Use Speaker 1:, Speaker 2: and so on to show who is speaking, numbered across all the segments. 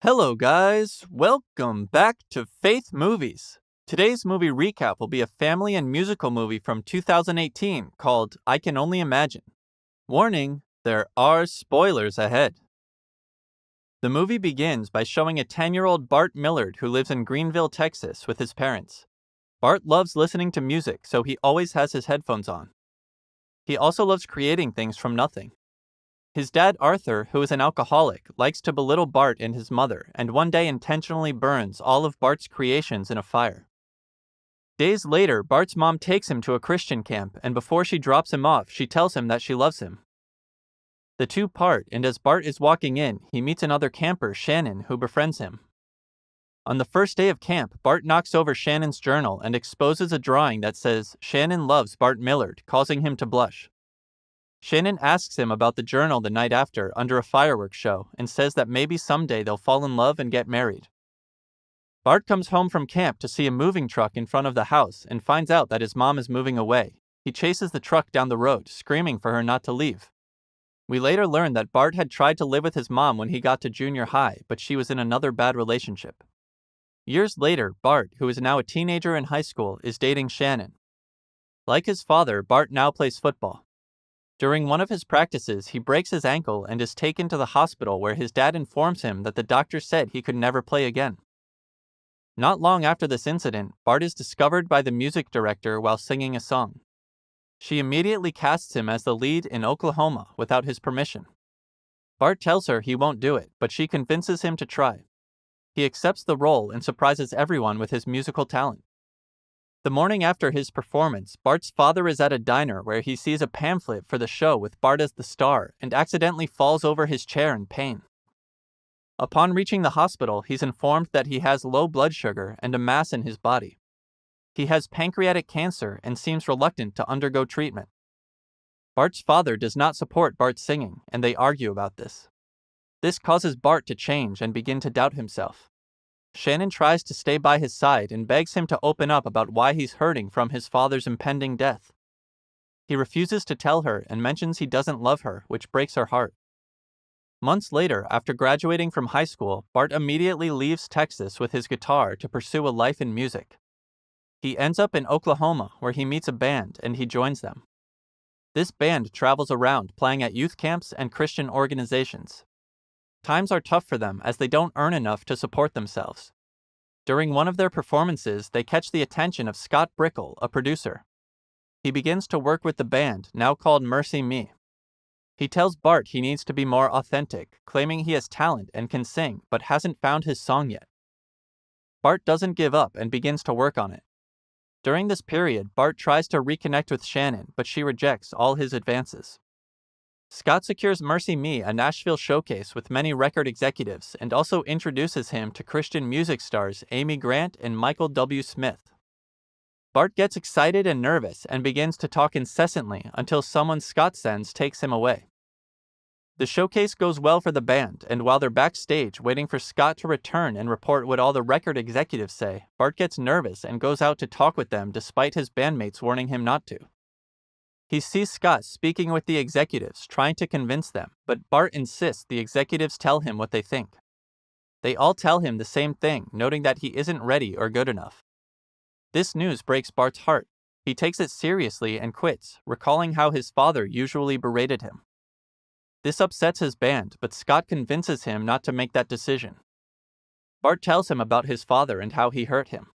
Speaker 1: Hello, guys. Welcome back to Faith Movies. Today's movie recap will be a family and musical movie from 2018 called I Can Only Imagine. Warning, there are spoilers ahead. The movie begins by showing a 10-year-old Bart Millard who lives in Greenville, Texas with his parents. Bart loves listening to music, so he always has his headphones on. He also loves creating things from nothing. His dad, Arthur, who is an alcoholic, likes to belittle Bart and his mother, and one day intentionally burns all of Bart's creations in a fire. Days later, Bart's mom takes him to a Christian camp, and before she drops him off, she tells him that she loves him. The two part, and as Bart is walking in, he meets another camper, Shannon, who befriends him. On the first day of camp, Bart knocks over Shannon's journal and exposes a drawing that says, "Shannon loves Bart Millard," causing him to blush. Shannon asks him about the journal the night after under a fireworks show and says that maybe someday they'll fall in love and get married. Bart comes home from camp to see a moving truck in front of the house and finds out that his mom is moving away. He chases the truck down the road, screaming for her not to leave. We later learn that Bart had tried to live with his mom when he got to junior high, but she was in another bad relationship. Years later, Bart, who is now a teenager in high school, is dating Shannon. Like his father, Bart now plays football. During one of his practices, he breaks his ankle and is taken to the hospital where his dad informs him that the doctor said he could never play again. Not long after this incident, Bart is discovered by the music director while singing a song. She immediately casts him as the lead in Oklahoma without his permission. Bart tells her he won't do it, but she convinces him to try. He accepts the role and surprises everyone with his musical talent. The morning after his performance, Bart's father is at a diner where he sees a pamphlet for the show with Bart as the star and accidentally falls over his chair in pain. Upon reaching the hospital, he's informed that he has low blood sugar and a mass in his body. He has pancreatic cancer and seems reluctant to undergo treatment. Bart's father does not support Bart's singing, and they argue about this. This causes Bart to change and begin to doubt himself. Shannon tries to stay by his side and begs him to open up about why he's hurting from his father's impending death. He refuses to tell her and mentions he doesn't love her, which breaks her heart. Months later, after graduating from high school, Bart immediately leaves Texas with his guitar to pursue a life in music. He ends up in Oklahoma, where he meets a band and he joins them. This band travels around playing at youth camps and Christian organizations. Times are tough for them as they don't earn enough to support themselves. During one of their performances, they catch the attention of Scott Brickle, a producer. He begins to work with the band, now called Mercy Me. He tells Bart he needs to be more authentic, claiming he has talent and can sing, but hasn't found his song yet. Bart doesn't give up and begins to work on it. During this period, Bart tries to reconnect with Shannon, but she rejects all his advances. Scott secures Mercy Me a Nashville showcase with many record executives and also introduces him to Christian music stars Amy Grant and Michael W. Smith. Bart gets excited and nervous and begins to talk incessantly until someone Scott sends takes him away. The showcase goes well for the band, and while they're backstage waiting for Scott to return and report what all the record executives say, Bart gets nervous and goes out to talk with them despite his bandmates warning him not to. He sees Scott speaking with the executives, trying to convince them, but Bart insists the executives tell him what they think. They all tell him the same thing, noting that he isn't ready or good enough. This news breaks Bart's heart. He takes it seriously and quits, recalling how his father usually berated him. This upsets his band, but Scott convinces him not to make that decision. Bart tells him about his father and how he hurt him.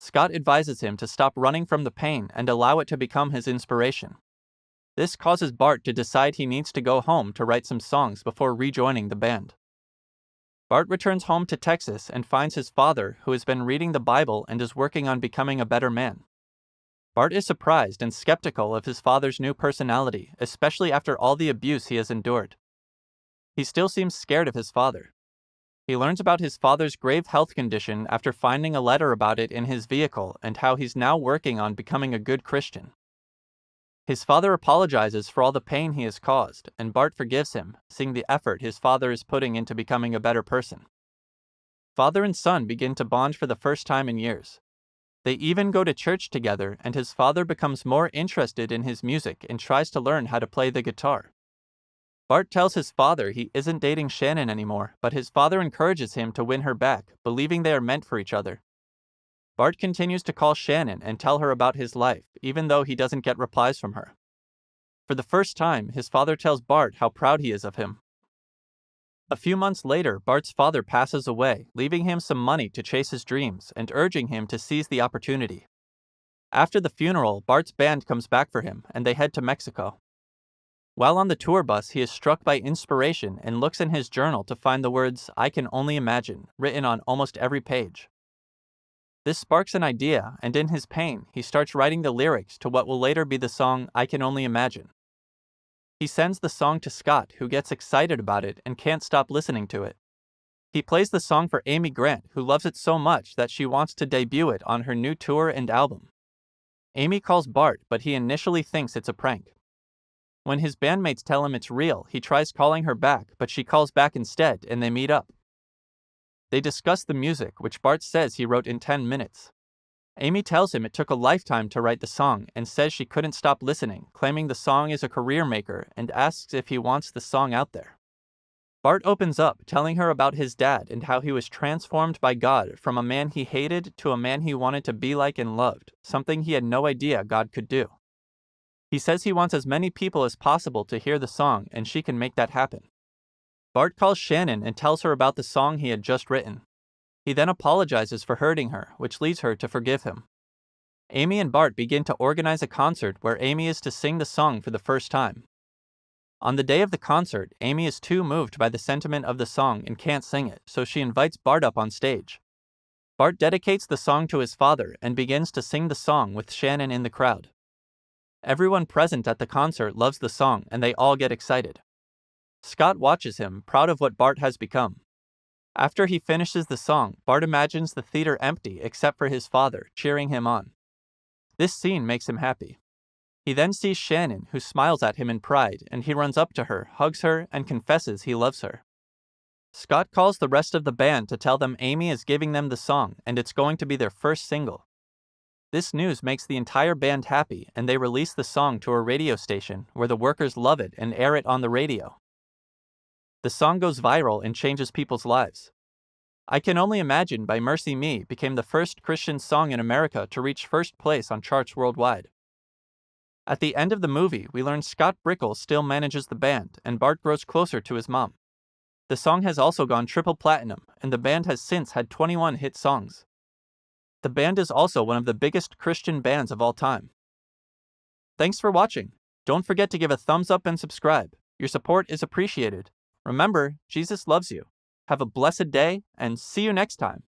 Speaker 1: Scott advises him to stop running from the pain and allow it to become his inspiration. This causes Bart to decide he needs to go home to write some songs before rejoining the band. Bart returns home to Texas and finds his father, who has been reading the Bible and is working on becoming a better man. Bart is surprised and skeptical of his father's new personality, especially after all the abuse he has endured. He still seems scared of his father. He learns about his father's grave health condition after finding a letter about it in his vehicle and how he's now working on becoming a good Christian. His father apologizes for all the pain he has caused, and Bart forgives him, seeing the effort his father is putting into becoming a better person. Father and son begin to bond for the first time in years. They even go to church together, and his father becomes more interested in his music and tries to learn how to play the guitar. Bart tells his father he isn't dating Shannon anymore, but his father encourages him to win her back, believing they are meant for each other. Bart continues to call Shannon and tell her about his life, even though he doesn't get replies from her. For the first time, his father tells Bart how proud he is of him. A few months later, Bart's father passes away, leaving him some money to chase his dreams and urging him to seize the opportunity. After the funeral, Bart's band comes back for him, and they head to Mexico. While on the tour bus, he is struck by inspiration and looks in his journal to find the words, "I can only imagine," written on almost every page. This sparks an idea, and in his pain, he starts writing the lyrics to what will later be the song, "I Can Only Imagine." He sends the song to Scott, who gets excited about it and can't stop listening to it. He plays the song for Amy Grant, who loves it so much that she wants to debut it on her new tour and album. Amy calls Bart, but he initially thinks it's a prank. When his bandmates tell him it's real, he tries calling her back, but she calls back instead, and they meet up. They discuss the music, which Bart says he wrote in 10 minutes. Amy tells him it took a lifetime to write the song and says she couldn't stop listening, claiming the song is a career maker, and asks if he wants the song out there. Bart opens up, telling her about his dad and how he was transformed by God from a man he hated to a man he wanted to be like and loved, something he had no idea God could do. He says he wants as many people as possible to hear the song, and she can make that happen. Bart calls Shannon and tells her about the song he had just written. He then apologizes for hurting her, which leads her to forgive him. Amy and Bart begin to organize a concert where Amy is to sing the song for the first time. On the day of the concert, Amy is too moved by the sentiment of the song and can't sing it, so she invites Bart up on stage. Bart dedicates the song to his father and begins to sing the song with Shannon in the crowd. Everyone present at the concert loves the song, and they all get excited. Scott watches him, proud of what Bart has become. After he finishes the song, Bart imagines the theater empty except for his father, cheering him on. This scene makes him happy. He then sees Shannon, who smiles at him in pride, and he runs up to her, hugs her, and confesses he loves her. Scott calls the rest of the band to tell them Amy is giving them the song, and it's going to be their first single. This news makes the entire band happy, and they release the song to a radio station, where the workers love it and air it on the radio. The song goes viral and changes people's lives. I Can Only Imagine by Mercy Me became the first Christian song in America to reach first place on charts worldwide. At the end of the movie, we learn Scott Brickell still manages the band, and Bart grows closer to his mom. The song has also gone triple platinum, and the band has since had 21 hit songs. The band is also one of the biggest Christian bands of all time. Thanks for watching. Don't forget to give a thumbs up and subscribe. Your support is appreciated. Remember, Jesus loves you. Have a blessed day, and see you next time.